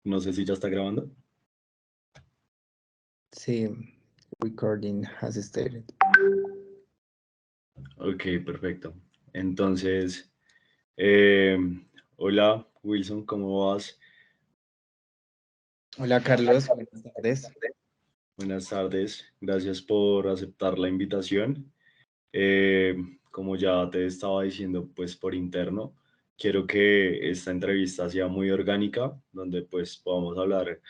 No sé si ya está grabando. Sí, recording has started. Ok, perfecto. Entonces, eh, hola Wilson, ¿cómo vas? Hola Carlos, buenas tardes. Buenas tardes, gracias por aceptar la invitación. Eh, Como ya te estaba diciendo, pues por interno, quiero que esta entrevista sea muy orgánica, donde pues podamos hablar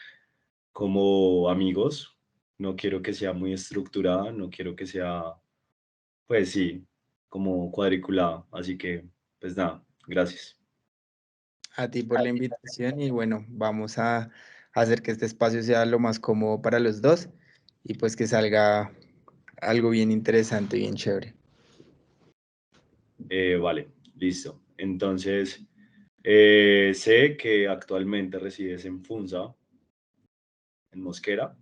como amigos. No quiero que sea muy estructurada, no quiero que sea, pues sí, como cuadriculada. Así que, pues nada, gracias. A ti por la invitación y bueno, vamos a hacer que este espacio sea lo más cómodo para los dos y pues que salga algo bien interesante, bien chévere. Vale, listo. Entonces, sé que actualmente resides en Funza, en Mosquera.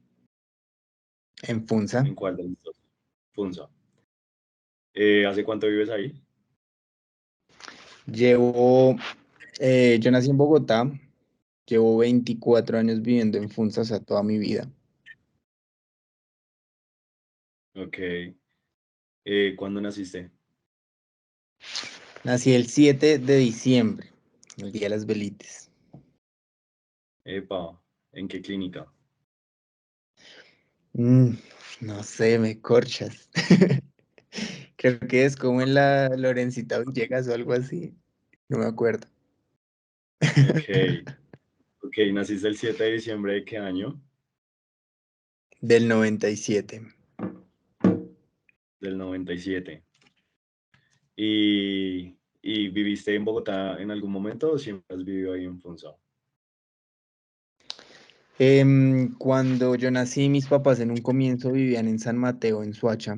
En Funza. ¿En cuál de los dos? Funza. ¿Hace cuánto vives ahí? Llevo, yo nací en Bogotá, llevo 24 años viviendo en Funza, o sea, toda mi vida. Ok. ¿Cuándo naciste? Nací el 7 de diciembre, el Día de las Velites. Epa, ¿en qué clínica? Mm, no sé, me corchas. Creo que es como en la Lorencita Villegas o algo así. No me acuerdo. Ok. Ok, ¿naciste el 7 de diciembre de qué año? Del 97. Del 97. ¿Y viviste en Bogotá en algún momento o siempre has vivido ahí en Funza? Cuando yo nací, mis papás en un comienzo vivían en San Mateo, en Suacha.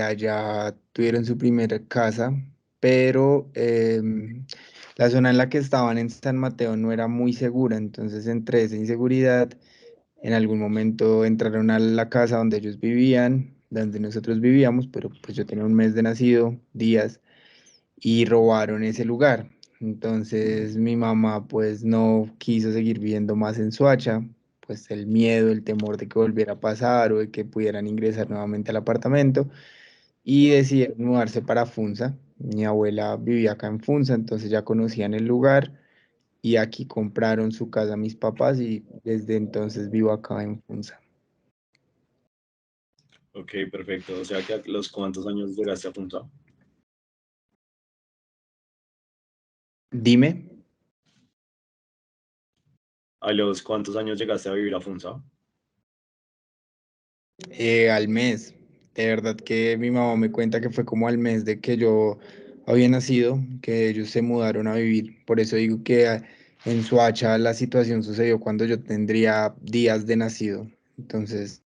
Allá tuvieron su primera casa, pero la zona en la que estaban en San Mateo no era muy segura, entonces entre esa inseguridad, en algún momento entraron a la casa donde ellos vivían, donde nosotros vivíamos, pero pues yo tenía un mes de nacido, días, y robaron ese lugar. Entonces mi mamá pues no quiso seguir viviendo más en Soacha, pues el miedo, el temor de que volviera a pasar o de que pudieran ingresar nuevamente al apartamento y decidieron mudarse para Funza. Mi abuela vivía acá en Funza, entonces ya conocían el lugar y aquí compraron su casa mis papás y desde entonces vivo acá en Funza. Ok, perfecto. O sea que a los cuántos años llegaste a Funza. Dime, ¿A los cuántos años llegaste a vivir a Funza? al mes. De verdad que mi mamá me cuenta que fue como al mes de que yo había nacido, que ellos se mudaron a vivir. Por eso digo que en Soacha la situación sucedió cuando yo tendría días de nacido. Entonces,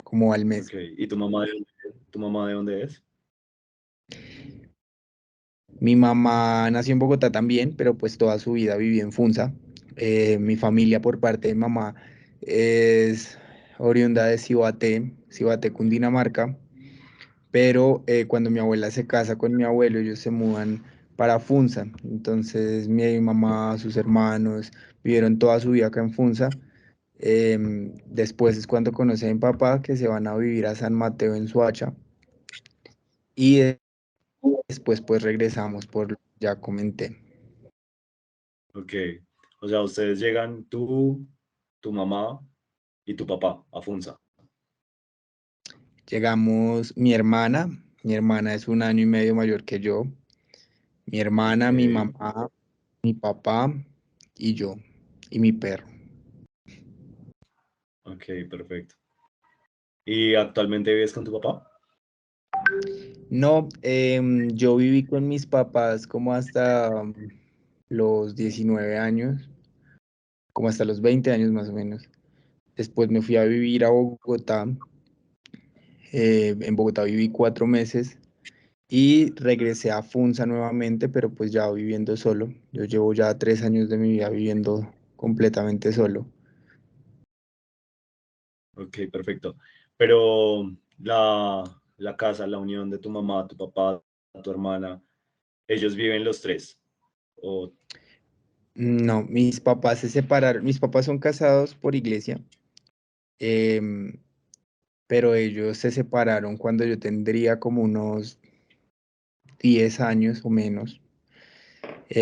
como al mes. Ok, ¿y tu mamá tu mamá de dónde es? Mi mamá nació en Bogotá también, pero pues toda su vida vivió en Funza. Mi familia por parte de mamá es oriunda de Cibaté, Cibaté, Cundinamarca. Pero cuando mi abuela se casa con mi abuelo, ellos se mudan para Funza. Entonces mi mamá, sus hermanos, vivieron toda su vida acá en Funza. Después es cuando conocí a mi papá, que se van a vivir a San Mateo en Suacha. Y después pues regresamos por lo que ya comenté. Ok, o sea, ustedes llegan tú, tu mamá y tu papá a Funza. Llegamos mi hermana es un año y medio mayor que yo, mi Ok, hermana, mi mamá, mi papá y yo, y mi perro. ok, perfecto. ¿Y actualmente vives con tu papá? No, yo viví con mis papás como hasta los 19 años, como hasta los 20 años más o menos. Después me fui a vivir a Bogotá. En Bogotá viví 4 meses y regresé a Funza nuevamente, pero pues ya viviendo solo. Yo llevo ya 3 años de mi vida viviendo completamente solo. Ok, perfecto. Pero la casa, la unión de tu mamá, tu papá, tu hermana, ellos viven los tres. O, No, mis papás se separaron, mis papás son casados por iglesia, em, pero ellos se separaron cuando yo tendría como unos 10 años o menos.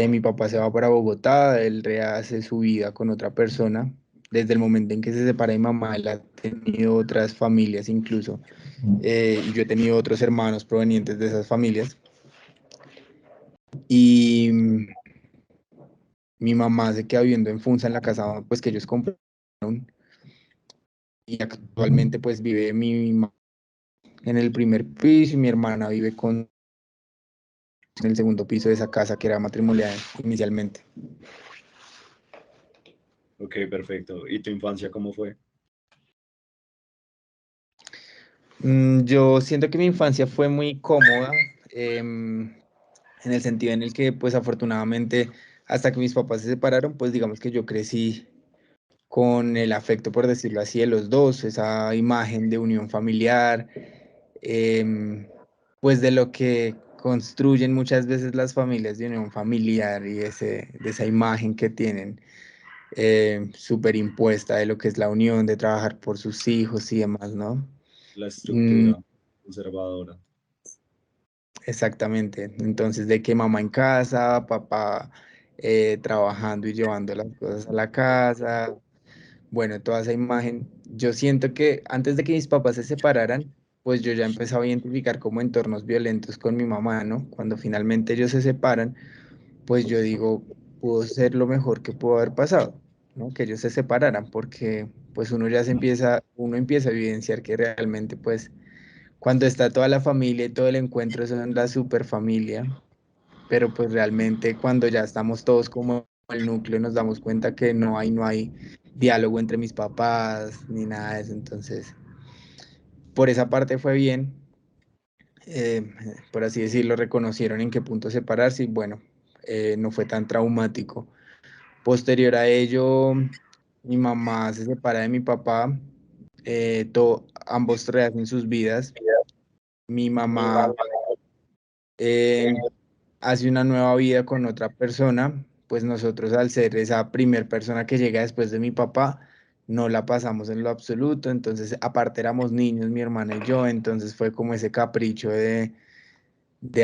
Mi papá se va para Bogotá, él rehace su vida con otra persona. Desde el momento en que se separa mi mamá, él ha tenido otras familias incluso, y yo he tenido otros hermanos provenientes de esas familias. Y mi mamá se queda viviendo en Funza, en la casa pues que ellos compraron, y actualmente pues vive mi mamá en el primer piso y mi hermana vive en el segundo piso de esa casa que era matrimonial inicialmente. Ok, perfecto. ¿Y tu infancia cómo fue? Yo siento que mi infancia fue muy cómoda, em, en el sentido en el que, pues afortunadamente, hasta que mis papás se separaron, pues digamos que yo crecí con el afecto, por decirlo así, de los dos, esa imagen de unión familiar, em, pues de lo que construyen muchas veces las familias de unión familiar y de esa imagen que tienen superimpuesta de lo que es la unión, de trabajar por sus hijos y demás, ¿no? La Mm, estructura conservadora. Exactamente. Entonces, de que mamá en casa, papá trabajando y llevando las cosas a la casa, bueno, toda esa imagen. Yo siento que antes de que mis papás se separaran, pues yo ya empezaba a identificar como entornos violentos con mi mamá, ¿no? Cuando finalmente ellos se separan, pues yo digo, pudo ser lo mejor que pudo haber pasado, ¿no? Que ellos se separaran, porque pues uno empieza a evidenciar que realmente pues cuando está toda la familia y todo el encuentro son la super familia, pero pues realmente cuando ya estamos todos como el núcleo nos damos cuenta que no hay diálogo entre mis papás ni nada de eso, entonces por esa parte fue bien, eh, por así decirlo, reconocieron en qué punto separarse y bueno, no fue tan traumático. Posterior a ello, mi mamá se separa de mi papá, ambos rehacen sus vidas, mi mamá eh, hace una nueva vida con otra persona, pues nosotros al ser esa primer persona que llega después de mi papá, no la pasamos en lo absoluto, entonces aparte éramos niños, mi hermana y yo, entonces fue como ese capricho de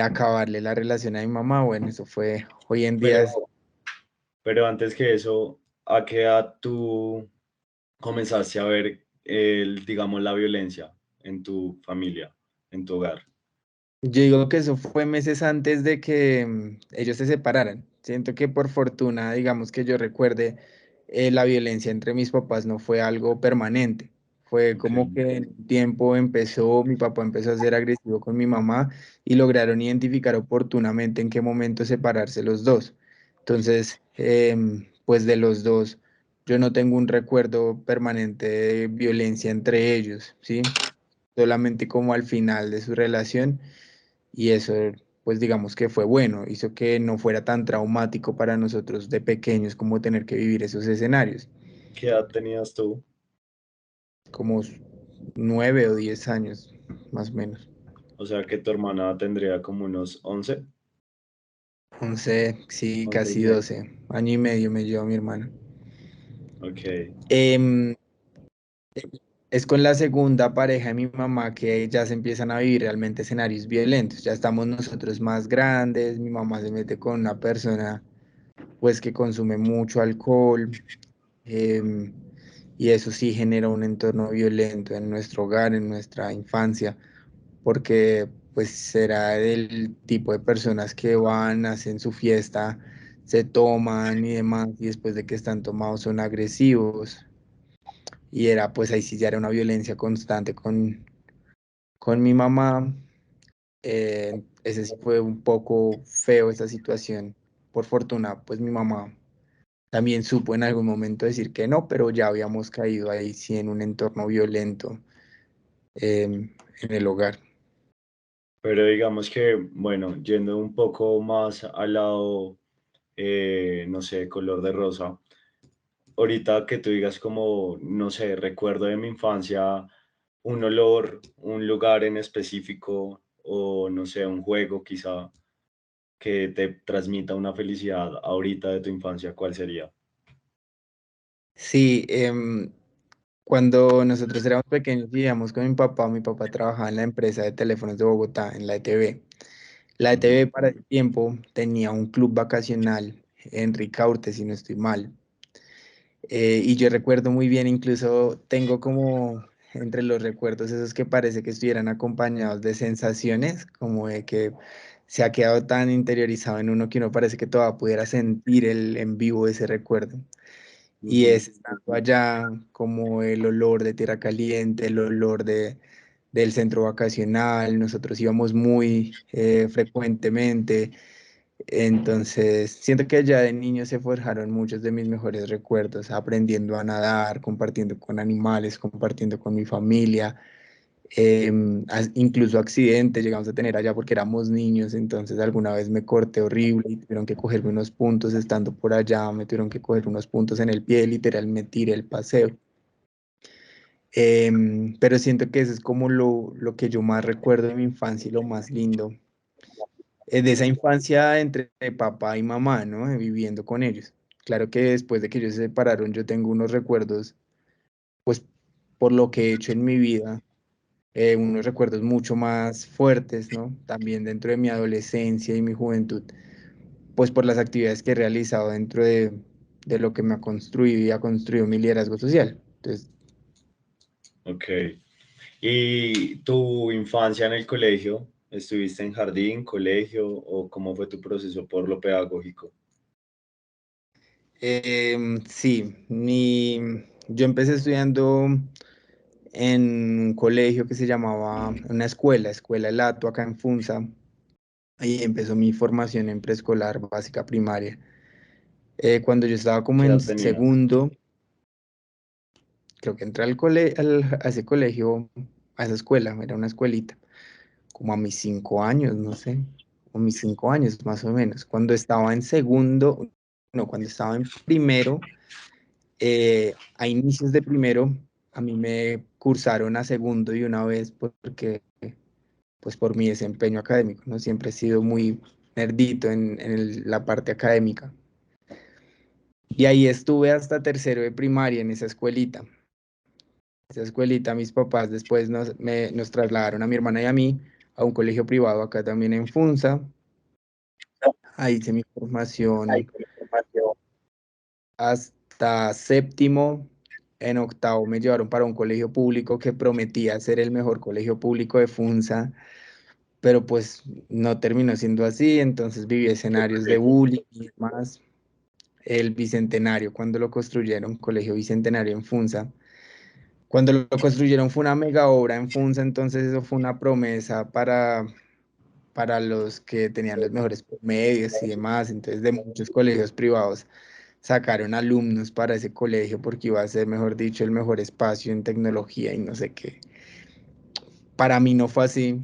acabarle la relación a mi mamá, bueno, eso fue, hoy en día es, Pero, pero antes que eso, ¿a qué edad tú comenzaste a ver digamos, la violencia en tu familia, en tu hogar? yo digo que eso fue meses antes de que ellos se separaran. Siento que por fortuna, digamos que yo recuerde, la violencia entre mis papás no fue algo permanente. Fue Ok. como que en un tiempo mi papá empezó a ser agresivo con mi mamá y lograron identificar oportunamente en qué momento separarse los dos. Entonces, pues de los dos, yo no tengo un recuerdo permanente de violencia entre ellos, ¿sí? Solamente como al final de su relación y eso, pues digamos que fue bueno, hizo que no fuera tan traumático para nosotros de pequeños como tener que vivir esos escenarios, ¿Qué edad tenías tú? como 9 o 10 años, más o menos. O sea, que tu hermana tendría como unos 11, 11 sí, 11 y casi medio. 12, año y medio me llevó mi hermano. Ok. Em, es con la segunda pareja de mi mamá que ya se empiezan a vivir realmente escenarios violentos, ya estamos nosotros más grandes, mi mamá se mete con una persona pues que consume mucho alcohol, em, y eso sí genera un entorno violento en nuestro hogar, en nuestra infancia, porque pues será del tipo de personas que van, hacen su fiesta, se toman y demás, y después de que están tomados son agresivos, y era pues ahí sí ya era una violencia constante con mi mamá. Ese sí fue un poco feo esa situación. Por fortuna, pues mi mamá también supo en algún momento decir que no, pero ya habíamos caído ahí sí en un entorno violento en el hogar. Pero digamos que, bueno, yendo un poco más al lado, no sé, color de rosa, ahorita que tú digas como, no sé, recuerdo de mi infancia un olor, un lugar en específico o, no sé, un juego quizá. que te transmita una felicidad ahorita de tu infancia, ¿cuál sería? Sí, cuando nosotros éramos pequeños vivíamos con mi papá trabajaba en la empresa de teléfonos de Bogotá, en la ETV. La Ujú. ETV para ese tiempo tenía un club vacacional en Ricaurte, si no estoy mal. Y yo recuerdo muy bien, incluso tengo como entre los recuerdos esos que parece que estuvieran acompañados de sensaciones, como de que se ha quedado tan interiorizado en uno que uno parece que todavía pudiera sentir el, en vivo ese recuerdo. Y Ujú. es estando allá como el olor de tierra caliente, el olor del centro vacacional, nosotros íbamos muy frecuentemente, entonces siento que allá de niño se forjaron muchos de mis mejores recuerdos, aprendiendo a nadar, compartiendo con animales, compartiendo con mi familia, incluso accidentes llegamos a tener allá porque éramos niños, entonces alguna vez me corté horrible y tuvieron que cogerme unos puntos estando por allá, me tuvieron que coger unos puntos en el pie, literal me tiré el paseo. Pero siento que eso es como lo que yo más recuerdo de mi infancia y lo más lindo. De esa infancia entre papá y mamá, ¿no? Viviendo con ellos. Claro que después de que ellos se separaron, yo tengo unos recuerdos, pues, por lo que he hecho en mi vida, unos recuerdos mucho más fuertes, ¿no? También dentro de mi adolescencia y mi juventud, pues por las actividades que he realizado dentro de lo que me ha construido y ha construido mi liderazgo social. Entonces, Ok. ¿Y tu infancia en el colegio? ¿Estuviste en jardín, colegio o cómo fue tu proceso por lo pedagógico? sí, yo empecé estudiando en un colegio que se llamaba, una escuela, Escuela El Hato, acá en Funza. Ahí empezó mi formación en preescolar, básica primaria. Cuando yo estaba como ¿Qué en edad tenías? segundo, creo que entré a ese colegio, a esa escuela, era una escuelita, como a mis 5 años, no sé, o mis 5 años más o menos. Cuando estaba en segundo, no, cuando estaba en primero, a inicios de primero, a mí me cursaron a segundo y una vez porque, pues por mi desempeño académico, ¿no? Siempre he sido muy nerdito la parte académica. Y ahí estuve hasta tercero de primaria en esa escuelita. Esa escuelita, mis papás después nos trasladaron a mi hermana y a mí a un colegio privado acá también en Funza. Ahí hice mi formación hasta séptimo. En octavo me llevaron para un colegio público que prometía ser el mejor colegio público de Funza, pero pues no terminó siendo así, entonces viví ¿Qué escenarios de colegio? bullying y demás. El Bicentenario, cuando lo construyeron, Colegio Bicentenario en Funza. Cuando lo construyeron fue una mega obra en Funza, entonces eso fue una promesa para los que tenían los mejores promedios y demás, entonces de muchos colegios privados sacaron alumnos para ese colegio porque iba a ser, mejor dicho, el mejor espacio en tecnología y no sé qué. Para mí no fue así,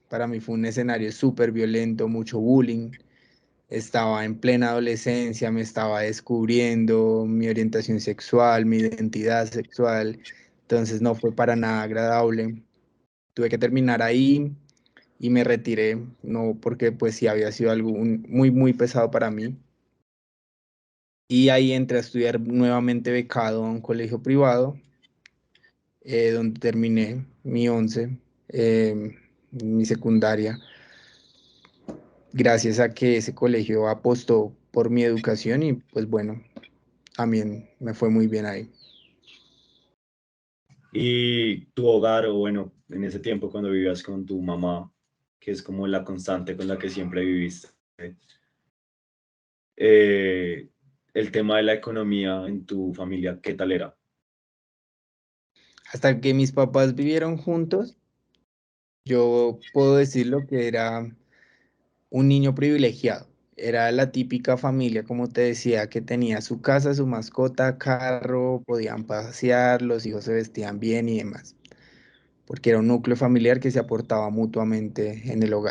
para mí fue un escenario súper violento, mucho bullying. Estaba en plena adolescencia, me estaba descubriendo mi orientación sexual, mi identidad sexual, entonces no fue para nada agradable. Tuve que terminar ahí y me retiré, no porque pues sí había sido algo muy, muy pesado para mí. Y ahí entré a estudiar nuevamente becado a un colegio privado, donde terminé mi 11, mi secundaria, gracias a que ese colegio apostó por mi educación y pues bueno, también me fue muy bien ahí. Y tu hogar, o bueno, en ese tiempo cuando vivías con tu mamá, que es como la constante con la que siempre viviste, eh, el tema de la economía en tu familia, ¿qué tal era? Hasta que mis papás vivieron juntos, yo puedo decirlo que era un niño privilegiado. Era la típica familia, como te decía, que tenía su casa, su mascota, carro, podían pasear, los hijos se vestían bien y demás, porque era un núcleo familiar que se aportaba mutuamente en el hogar.